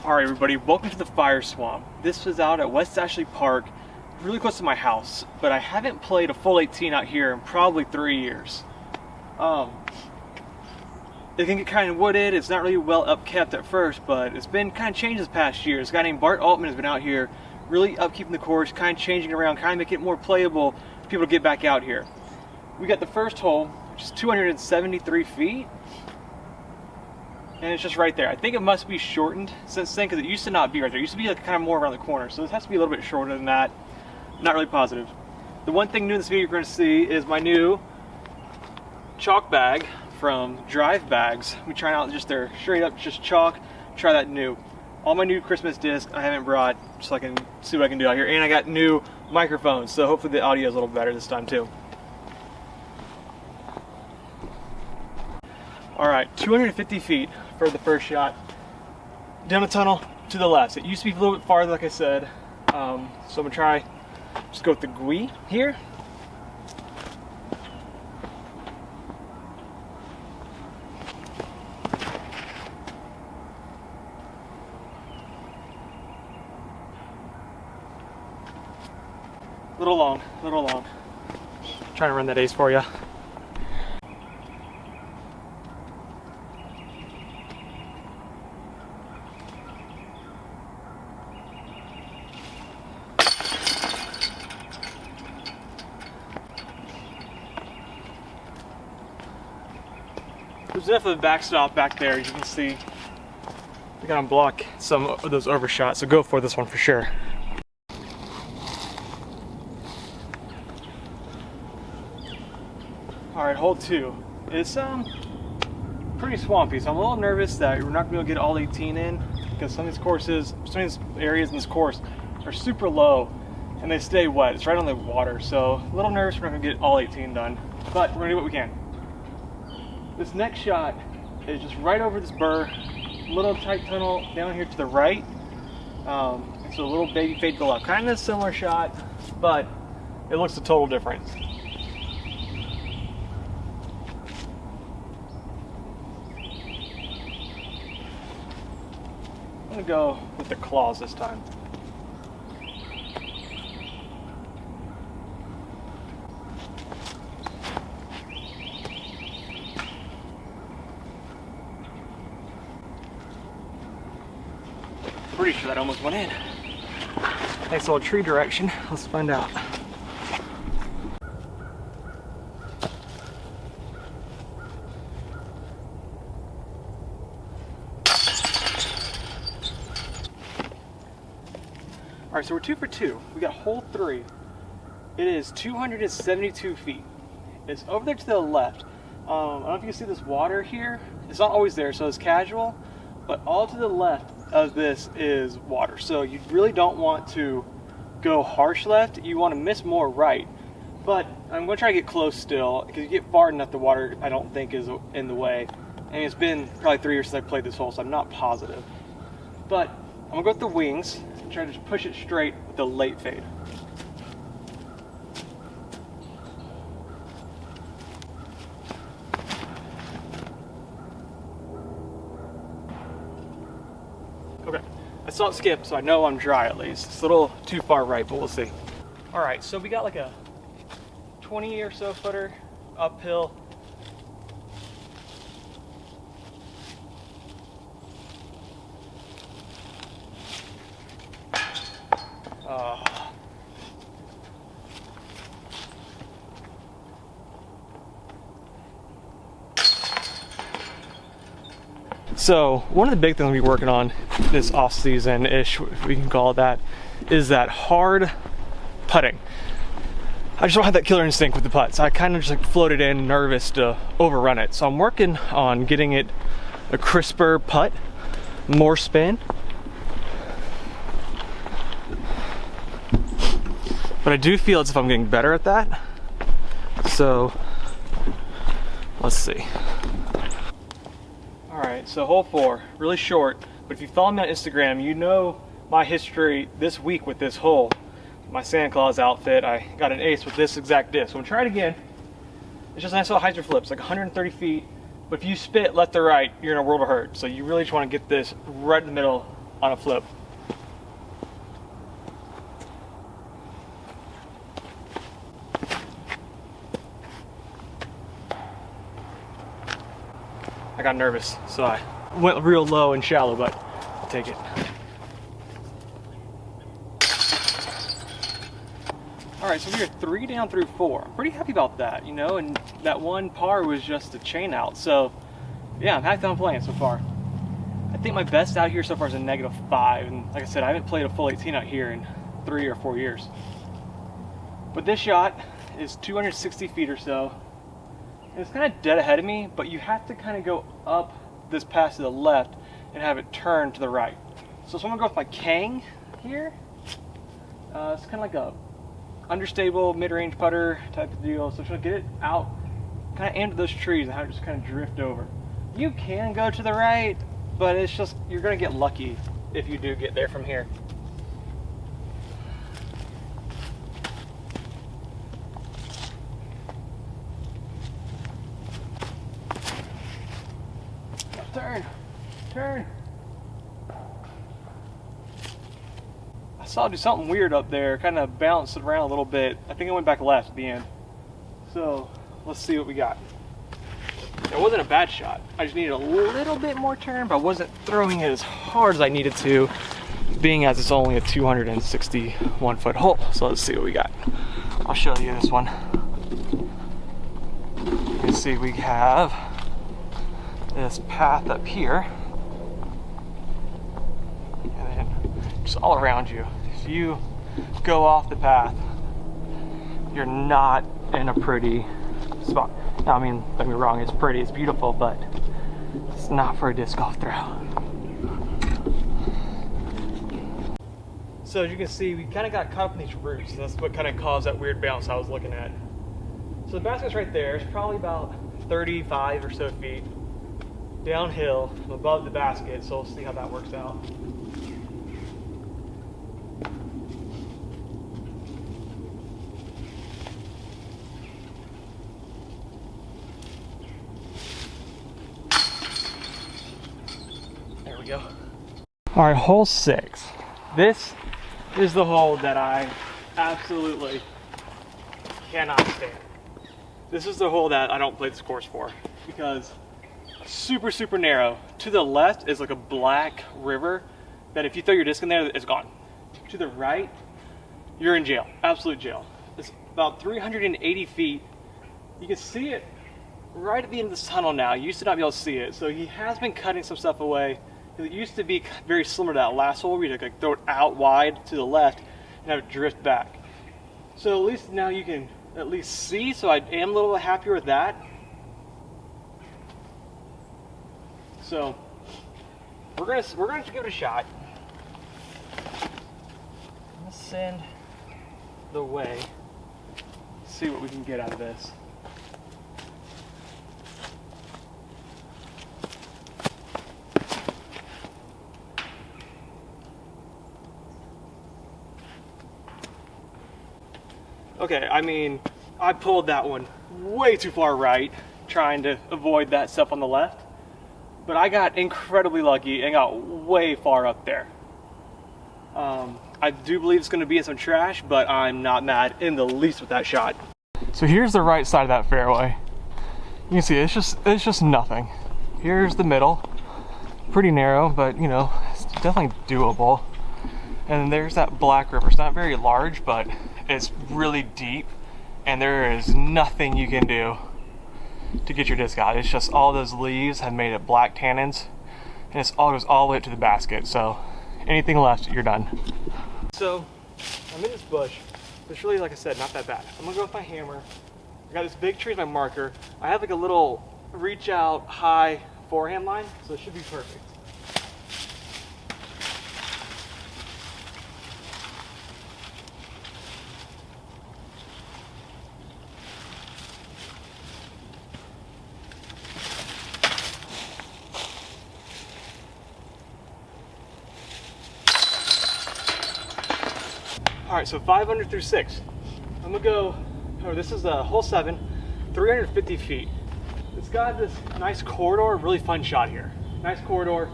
Alright everybody, welcome to the FireSwamp. This was out at West Ashley Park, really close to my house, but I haven't played a full 18 out here in probably 3 years. It can get kind of wooded, it's not really well upkept at first, but it's been kind of changed this past year. This guy named Bart Altman has been out here, really upkeeping the course, kind of changing it around, kind of making it more playable for people to get back out here. We got the first hole, which is 273 feet. And it's just right there. I think it must be shortened since then, because it used to not be right there. It used to be like kind of more around the corner, so this has to be a little bit shorter than that. Not really positive. The one thing new in this video you're going to see is my new chalk bag from Drive Bags. We trying out just their straight up just chalk. Try that new. All my new Christmas discs I haven't brought, so I can see what I can do out here. And I got new microphones, so hopefully the audio is a little better this time too. Alright, 250 feet for the first shot. Down the tunnel to the left. It used to be a little bit farther, like I said. So I'm going to try, just go with the GUI here. Little long. Trying to run that ace for you. There's definitely a backstop back there, as you can see. We gotta block some of those overshots, so go for this one for sure. Alright, hole 2. It's pretty swampy, so I'm a little nervous that we're not gonna be able to get all 18 in, because some of these areas in this course are super low and they stay wet. It's right on the water, so a little nervous we're not gonna get all 18 done, but we're gonna do what we can. This next shot is just right over this burr, little tight tunnel down here to the right. It's a little baby fade to the left. Kind of a similar shot, but it looks a total difference. I'm gonna go with the claws this time. Pretty sure that almost went in. Nice little tree direction. Let's find out. Alright, so we're 2 for 2. We got hole 3. It is 272 feet. It's over there to the left. I don't know if you can see this water here. It's not always there, so it's casual. But all to the left of this is water, so you really don't want to go harsh left. You want to miss more right, but I'm going to try to get close still, because you get far enough the water I don't think is in the way, and it's been probably 3 years since I played this hole, so I'm not positive, but I'm going to go with the wings and try to just push it straight with the late fade. Okay, I saw it skip, so I know I'm dry at least. It's a little too far right, but we'll see. All right, so we got like a 20 or so footer uphill. So one of the big things we'll be working on this off season-ish, if we can call it that, is that hard putting. I just don't have that killer instinct with the putts. I kind of just like floated in, nervous to overrun it. So I'm working on getting it a crisper putt, more spin. But I do feel as if I'm getting better at that. So let's see. Alright, so hole 4, really short, but if you follow me on Instagram, you know my history this week with this hole. My Santa Claus outfit, I got an ace with this exact disc. So I'm gonna try it again. It's just a nice little hyzer flip, it's like 130 feet, but if you spit left to right, you're in a world of hurt. So you really just wanna get this right in the middle on a flip. I got nervous, so I went real low and shallow, but I'll take it. All right, so we are 3 down through 4. I'm pretty happy about that, you know, and that one par was just a chain out. So yeah, I'm happy I'm playing so far. I think my best out here so far is a -5, and like I said, I haven't played a full 18 out here in 3 or 4 years. But this shot is 260 feet or so. And it's kind of dead ahead of me, but you have to kind of go up this path to the left and have it turn to the right. So I'm gonna go with my Kang here. It's kind of like a understable mid-range putter type of deal. So I'm trying to get it out kind of into those trees and have it just kind of drift over. You can go to the right, but it's just, you're gonna get lucky if you do get there from here. Turn. I saw it do something weird up there, kind of bounced around a little bit. I think I went back left at the end. So let's see what we got. It wasn't a bad shot. I just needed a little bit more turn, but I wasn't throwing it as hard as I needed to, being as it's only a 261 foot hole. So let's see what we got. I'll show you this one. You can see we have this path up here, and then just all around you. If you go off the path, you're not in a pretty spot. Now, I mean, don't get me wrong, it's pretty, it's beautiful, but it's not for a disc golf throw. So as you can see, we kind of got caught up in these roots. That's what kind of caused that weird bounce I was looking at. So the basket's right there. It's probably about 35 or so feet downhill above the basket, so we'll see how that works out. There we go. All right, hole 6. This is the hole that I absolutely cannot stand. This is the hole that I don't play this course for, because super narrow. To the left is like a black river that if you throw your disc in there, it's gone. To the right, you're in jail, absolute jail. It's about 380 feet. You can see it right at the end of this tunnel now. You used to not be able to see it, so he has been cutting some stuff away. It used to be very similar to that last hole where you like throw it out wide to the left and have it drift back. So at least now you can at least see, so I am a little happier with that. So we're gonna give it a shot. Let's send the way. See what we can get out of this. Okay, I mean, I pulled that one way too far right, trying to avoid that stuff on the left. But I got incredibly lucky and got way far up there. I do believe it's going to be in some trash, but I'm not mad in the least with that shot. So here's the right side of that fairway. You can see it's just nothing. Here's the middle, pretty narrow, but you know, it's definitely doable. And then there's that black river. It's not very large, but it's really deep, and there is nothing you can do to get your disc out. It's just all those leaves have made it black tannins, and it all goes all the way up to the basket. So anything left, you're done. So I'm in this bush. It's really, like I said, not that bad. I'm gonna go with my hammer. I got this big tree as my marker. I have like a little reach out high forehand line, so it should be perfect. All right, so 5 under through 6. I'm gonna go, this is hole 7, 350 feet. It's got this nice corridor, really fun shot here. Nice corridor,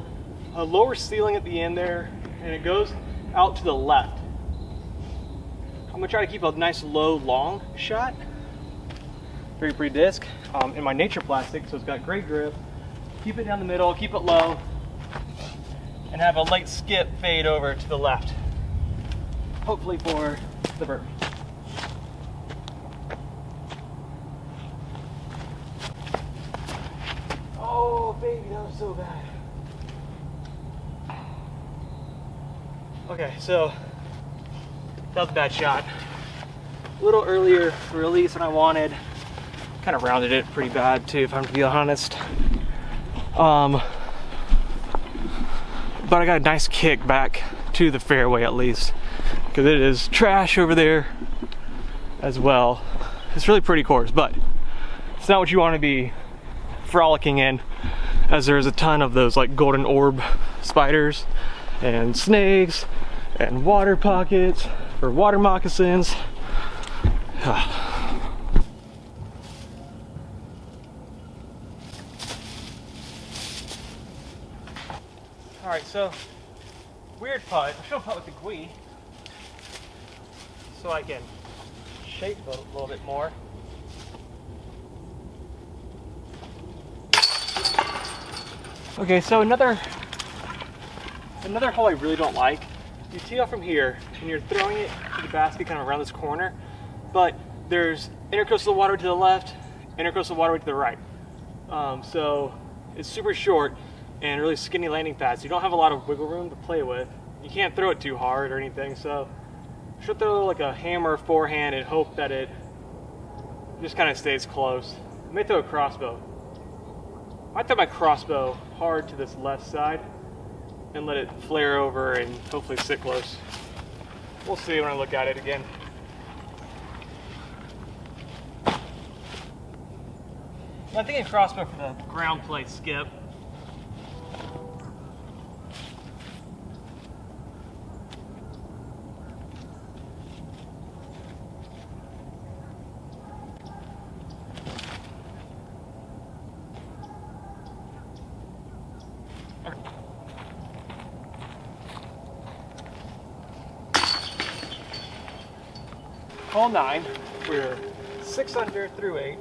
a lower ceiling at the end there, and it goes out to the left. I'm gonna try to keep a nice low long shot. Very pretty disc in my nature plastic, so it's got great grip. Keep it down the middle, keep it low, and have a light skip fade over to the left. Hopefully for the birdie. Oh baby, that was so bad. Okay, so that was a bad shot. A little earlier release than I wanted. Kind of rounded it pretty bad too, if I'm to be honest. But I got a nice kick back to the fairway at least, because it is trash over there as well. It's really pretty course, but it's not what you want to be frolicking in, as there's a ton of those like golden orb spiders and snakes and water pockets or water moccasins. Alright, so weird putt. I'm gonna putt with the Gui so I can shape a little bit more. Okay, so another hole I really don't like. You tee off from here and you're throwing it to the basket kind of around this corner, but there's intercoastal waterway to the left, intercoastal waterway to the right. So it's super short and really skinny landing pads. You don't have a lot of wiggle room to play with. You can't throw it too hard or anything, so I should throw like a hammer forehand and hope that it just kind of stays close. I may throw a crossbow. I might throw my crossbow hard to this left side and let it flare over and hopefully sit close. We'll see when I look at it again. I'm thinking crossbow for the ground play skip. Hole 9, we're 6 under through 8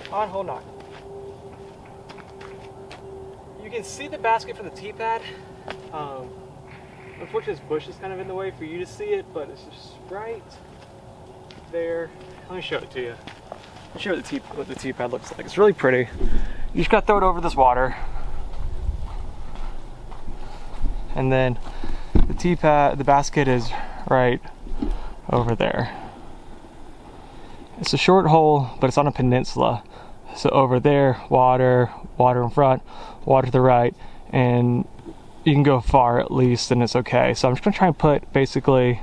on hole 9. You can see the basket from the tee pad. Unfortunately, this bush is kind of in the way for you to see it, but it's just right there. Let me show it to you. Let me show you what the tee pad looks like. It's really pretty. You just gotta throw it over this water. And then the tee pad, the basket is right over there. It's a short hole, but it's on a peninsula. So over there, water, water in front, water to the right, and you can go far at least, and it's okay. So I'm just gonna try and put basically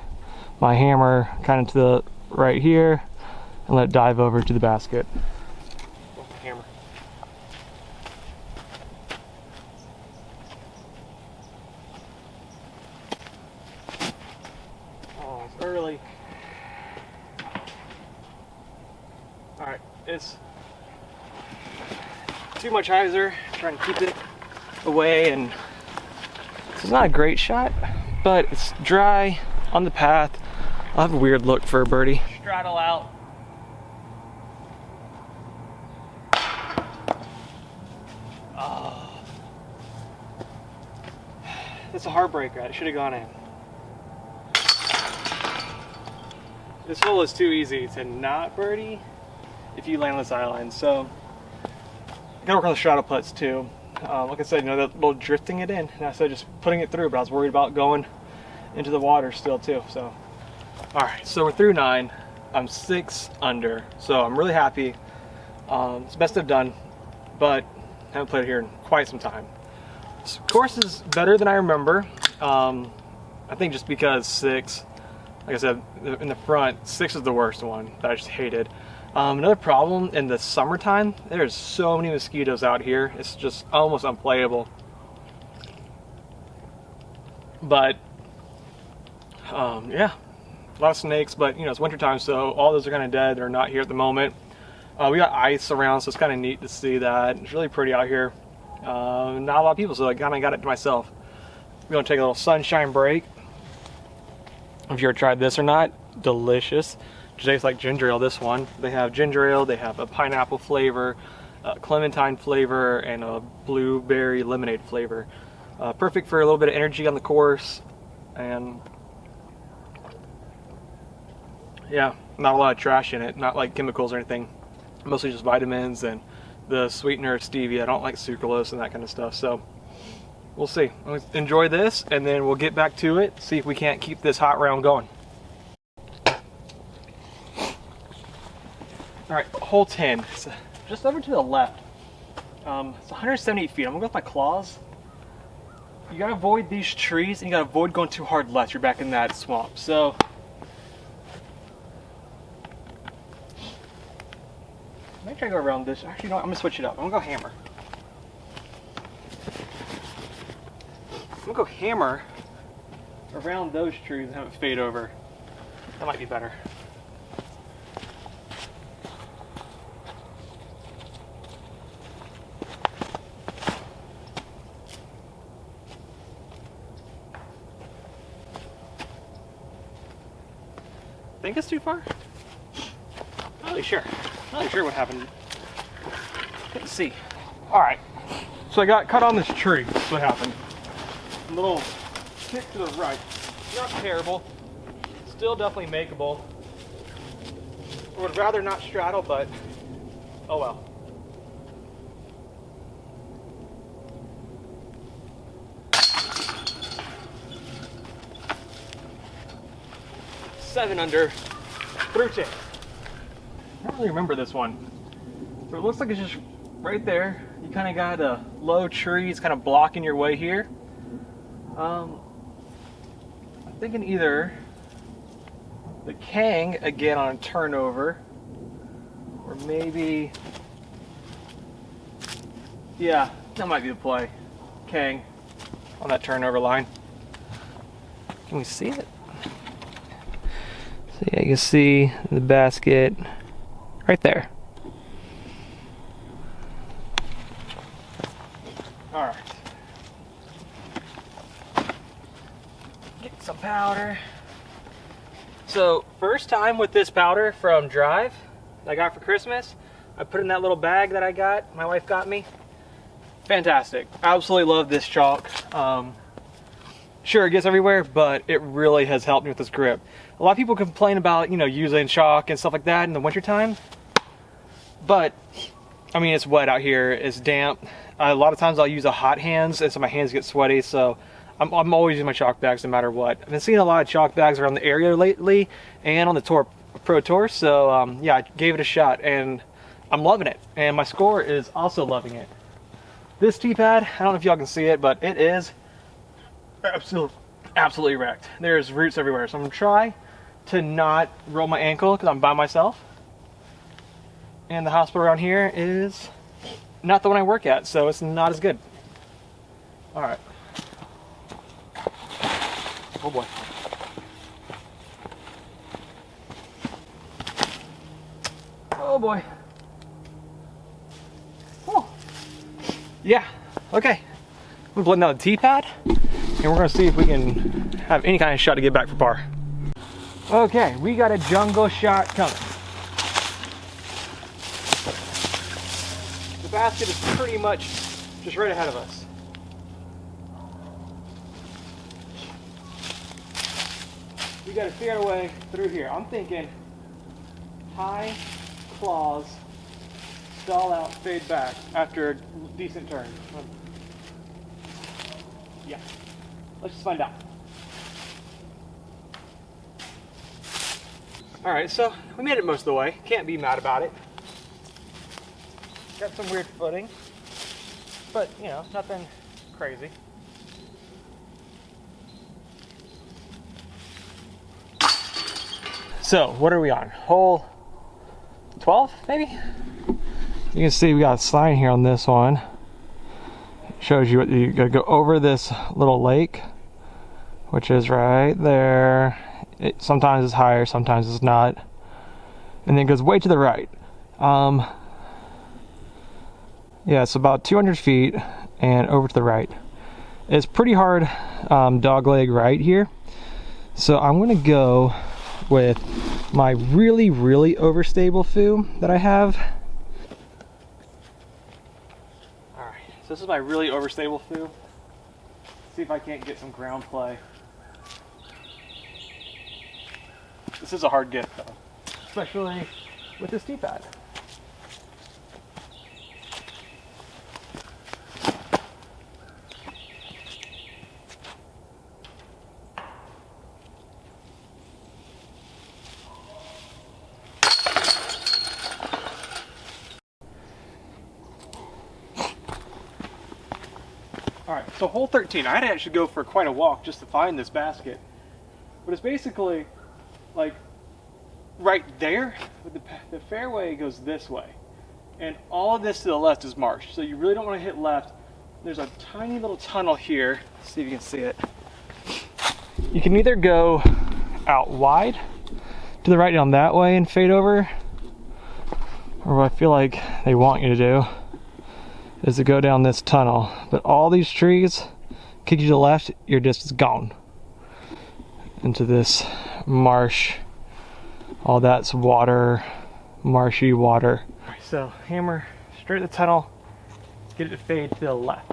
my hammer kind of to the right here and let it dive over to the basket. Hammer. Oh, it's early. Alright, it's too much hyzer, trying to keep it away, and it's not a great shot, but it's dry on the path. I'll have a weird look for a birdie. Straddle out. Oh. That's a heartbreaker. It should have gone in. This hole is too easy to not birdie if you land on this island, so I gotta work on the straddle putts too. Like I said, you know, that little drifting it in, and I said just putting it through, but I was worried about going into the water still too. So, all right, so we're through 9. I'm 6 under, so I'm really happy. It's the best I've done, but I haven't played here in quite some time. This course is better than I remember. I think just because 6, like I said, in the front, 6 is the worst one that I just hated. Another problem in the summertime, there's so many mosquitoes out here. It's just almost unplayable. But yeah, a lot of snakes, but you know, it's wintertime, so all those are kind of dead. They're not here at the moment. We got ice around, so it's kind of neat to see that. It's really pretty out here. Not a lot of people, so I kind of got it to myself. We're gonna take a little sunshine break. If you ever tried this or not, delicious. Tastes like ginger ale, this one. They have ginger ale, they have a pineapple flavor, a clementine flavor, and a blueberry lemonade flavor. Perfect for a little bit of energy on the course, and yeah, not a lot of trash in it, not like chemicals or anything. Mostly just vitamins and the sweetener stevia. I don't like sucralose and that kind of stuff, so we'll see. Let's enjoy this, and then we'll get back to it, see if we can't keep this hot round going. All right, hole 10. It's just over to the left. It's 178 feet. I'm gonna go with my claws. You gotta avoid these trees, and you gotta avoid going too hard left. You're back in that swamp. So, I'm gonna try to go around this. Actually, you know what? I'm gonna switch it up. I'm gonna go hammer. I'm gonna go hammer around those trees and have it fade over. That might be better. Think it's too far? Not really sure. Not really sure what happened. Couldn't see. Alright. So I got cut on this tree. That's what happened. A little kick to the right. Not terrible. Still definitely makeable. I would rather not straddle, but oh well. Seven under, through 10. I don't really remember this one, but it looks like it's just right there. You kind of got a low trees kind of blocking your way here. I'm thinking either the Kang again on a turnover, or maybe, yeah, that might be the play. Kang on that turnover line. Can we see it? So yeah, you can see the basket right there. All right. Get some powder. So first time with this powder from Drive that I got for Christmas. I put it in that little bag that I got, my wife got me. Fantastic. Absolutely love this chalk. Sure, it gets everywhere, but it really has helped me with this grip. A lot of people complain about, you know, using chalk and stuff like that in the wintertime. But, I mean, it's wet out here, it's damp. A lot of times I'll use a hot hands, and so my hands get sweaty, so I'm always using my chalk bags no matter what. I've been seeing a lot of chalk bags around the area lately, and on the Pro Tour, so yeah, I gave it a shot, and I'm loving it. And my score is also loving it. This T-pad, I don't know if y'all can see it, but it is absolutely wrecked. There's roots everywhere, so I'm gonna try to not roll my ankle because I'm by myself. And the hospital around here is not the one I work at, so it's not as good. All right. Oh boy. Oh boy. Oh. Yeah. Okay. I'm blending out the T-pad, and we're gonna see if we can have any kind of shot to get back for par. Okay, we got a jungle shot coming. The basket is pretty much just right ahead of us. We gotta figure out a way through here. I'm thinking high claws, stall out, fade back after a decent turn. Yeah, let's just find out. All right, so we made it most of the way. Can't be mad about it. Got some weird footing, but you know, nothing crazy. So, what are we on? Hole 12, maybe? You can see we got a sign here on this one. It shows you what you gotta go over this little lake, which is right there. Sometimes it's higher, sometimes it's not. And then it goes way to the right. Yeah, it's about 200 feet and over to the right. It's pretty hard dog leg right here. So I'm gonna go with my really overstable foo that I have. All right, so this is my really overstable foo. See if I can't get some ground play. This is a hard get though, especially with this D-pad. Alright, so hole 13, I had to actually go for quite a walk just to find this basket. But it's basically like right there, but the fairway goes this way. And all of this to the left is marsh, so you really don't want to hit left. There's a tiny little tunnel here. Let's see if you can see it. You can either go out wide to the right down that way and fade over, or what I feel like they want you to do is to go down this tunnel. But all these trees kick you to the left, your disc is gone into this marsh. All that's water, marshy water. So hammer straight at the tunnel, get it to fade to the left.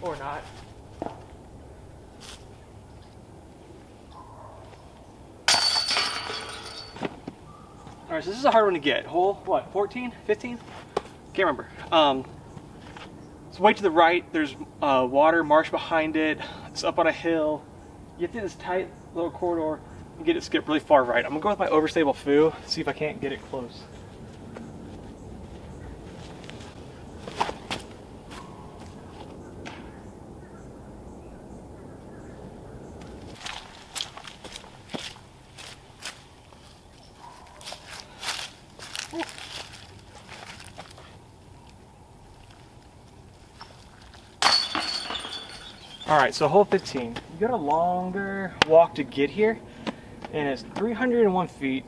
Or not. Alright, so this is a hard one to get. Hole, what, 14? 15? Can't remember. It's way to the right. There's water, marsh behind it. It's up on a hill. You get through this tight little corridor and get it skipped really far right. I'm going to go with my overstable foo, see if I can't get it close. Alright, so hole 15. You got a longer walk to get here, and it's 301 feet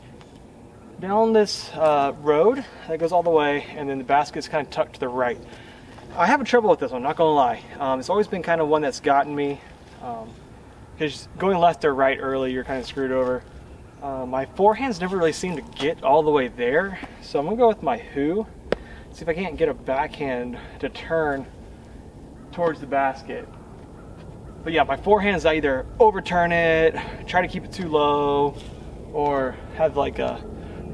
down this road that goes all the way, and then the basket's kind of tucked to the right. I have trouble with this one, not gonna lie. It's always been kind of one that's gotten me, because going left or right early, you're kind of screwed over. My forehands never really seem to get all the way there, so I'm gonna go with my hoo, see if I can't get a backhand to turn towards the basket. But yeah, my forehands, I either overturn it, try to keep it too low, or have like a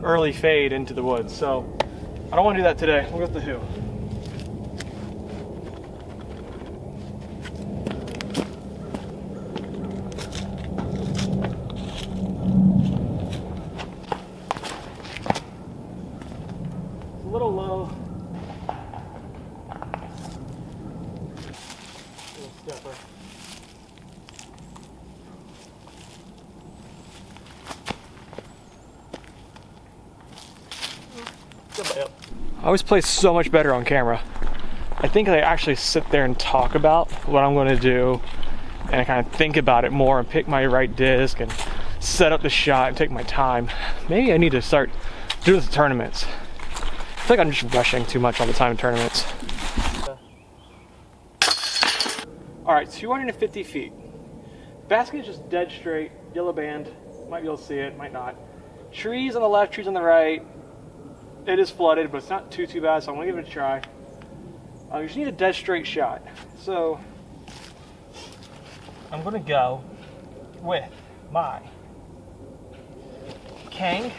early fade into the woods. So I don't want to do that today. We'll go with the hoo. It's a little low. Little stepper. I always play so much better on camera. I think I actually sit there and talk about what I'm going to do, and I kind of think about it more and pick my right disc and set up the shot and take my time. Maybe I need to start doing the tournaments. I feel like I'm just rushing too much all the time in tournaments. Alright, 250 feet. Basket is just dead straight, yellow band. Might be able to see it, might not. Trees on the left, trees on the right. It is flooded, but it's not too bad, so I'm gonna give it a try. You just need a dead straight shot. So I'm gonna go with my Kang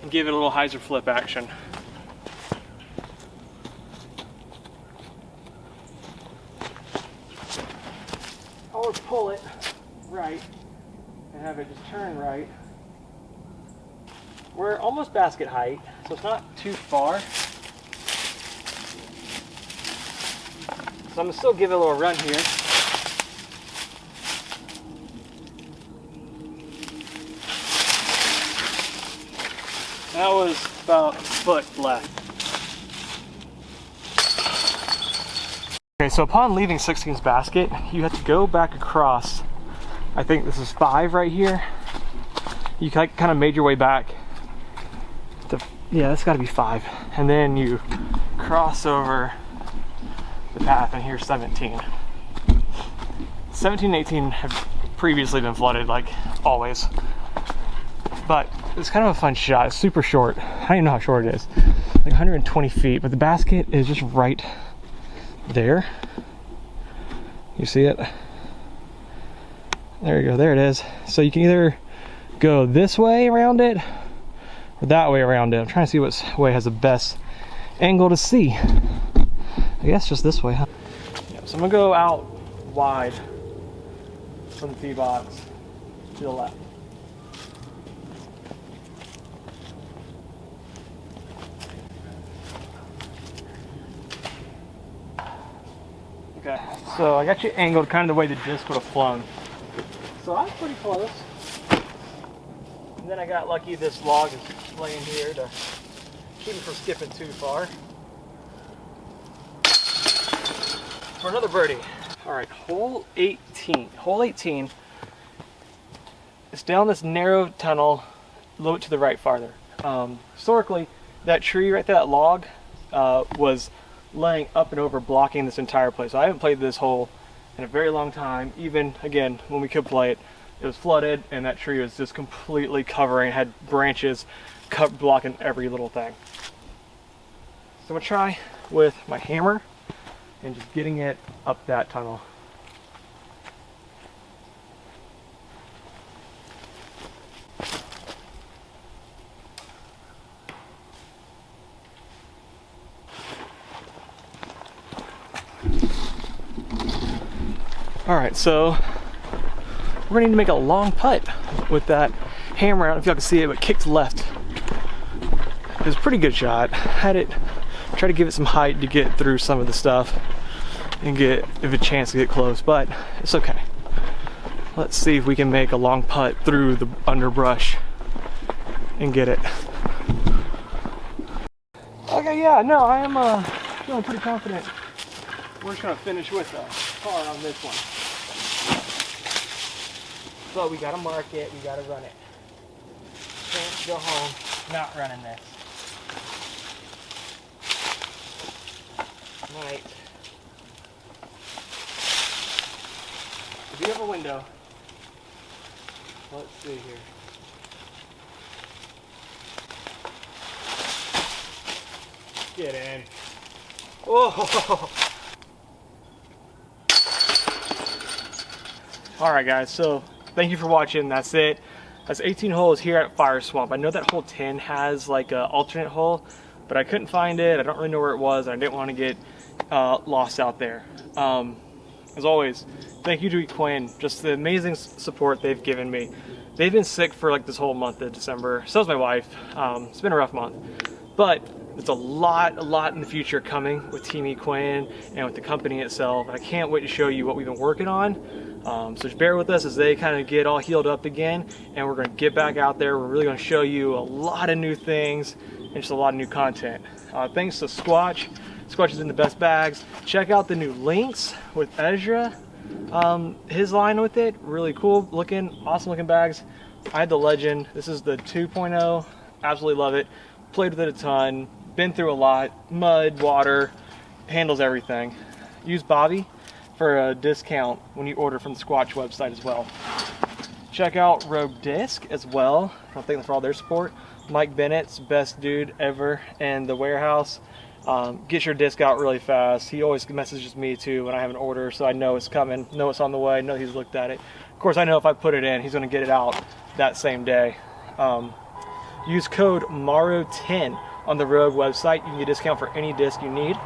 and give it a little hyzer flip action. Or pull it right and have it just turn right. We're almost basket height, so it's not too far. So I'm gonna still give it a little run here. That was about a foot left. Okay, so upon leaving 16's basket, you have to go back across I think this is 5 right here. You kind of made your way back to, yeah, that's got to be 5. And then you cross over the path, and here's 17. 17 and 18 have previously been flooded, like always. But it's kind of a fun shot. It's super short. I don't even know how short it is. Like 120 feet, but the basket is just right there. You see it? There you go, there it is. So you can either go this way around it or that way around it. I'm trying to see which way has the best angle to see. I guess just this way, huh? Yeah, so I'm gonna go out wide from the tee box to the left. Okay, so I got you angled kind of the way the disc would have flown. So I'm pretty close. And then I got lucky this log is laying here to keep me from skipping too far. For another birdie. All right, hole 18. Hole 18 is down this narrow tunnel, a little bit to the right farther. Historically, that tree right there, that log, was laying up and over, blocking this entire place. So I haven't played this hole in a very long time. Even, again, when we could play it, it was flooded, and that tree was just completely covering, had branches blocking every little thing. So I'm gonna try with my hammer and just getting it up that tunnel. All right, so we're gonna need to make a long putt with that hammer. I don't know if y'all can see it, but kicked left. It was a pretty good shot. Had it, try to give it some height to get through some of the stuff and get a chance to get close, but it's okay. Let's see if we can make a long putt through the underbrush and get it. Okay, yeah, no, I am feeling pretty confident. We're just gonna finish with a par on this one. But we gotta mark it, we gotta run it. Can't go home not running this. Right. We do have a window. Let's see here. Get in. Oh! Alright guys, so thank you for watching. That's it. That's 18 holes here at FireSwamp. I know that hole 10 has like an alternate hole, but I couldn't find it. I don't really know where it was, and I didn't want to get lost out there. As always, thank you to Yikun, just the amazing support they've given me. They've been sick for like this whole month of December. So is my wife. It's been a rough month, but there's a lot in the future coming with Team Yikun and with the company itself. I can't wait to show you what we've been working on. So just bear with us as they kind of get all healed up again, and we're going to get back out there. We're really going to show you a lot of new things and just a lot of new content. Thanks to Squatch. Squatch is in the best bags. Check out the new links with Ezra. His line with it, really cool looking, awesome looking bags. I had the Legend. This is the 2.0. Absolutely love it. Played with it a ton. Been through a lot. Mud, water, handles everything. Use Bobby for a discount when you order from the Squatch website as well. Check out Yikun Discs as well. I want to thank them for all their support. Mike Bennett's best dude ever in the warehouse. Get your disc out really fast. He always messages me too when I have an order, so I know it's coming, know it's on the way, know he's looked at it. Of course, I know if I put it in, he's going to get it out that same day. Use code MARO10 on the Rogue website. You can get a discount for any disc you need.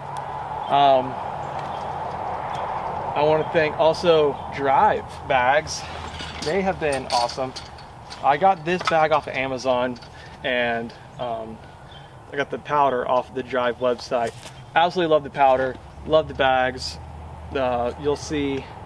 I want to thank also Drive Bags. They have been awesome. I got this bag off of Amazon, and I got the powder off the Drive website. Absolutely love the powder, love the bags. You'll see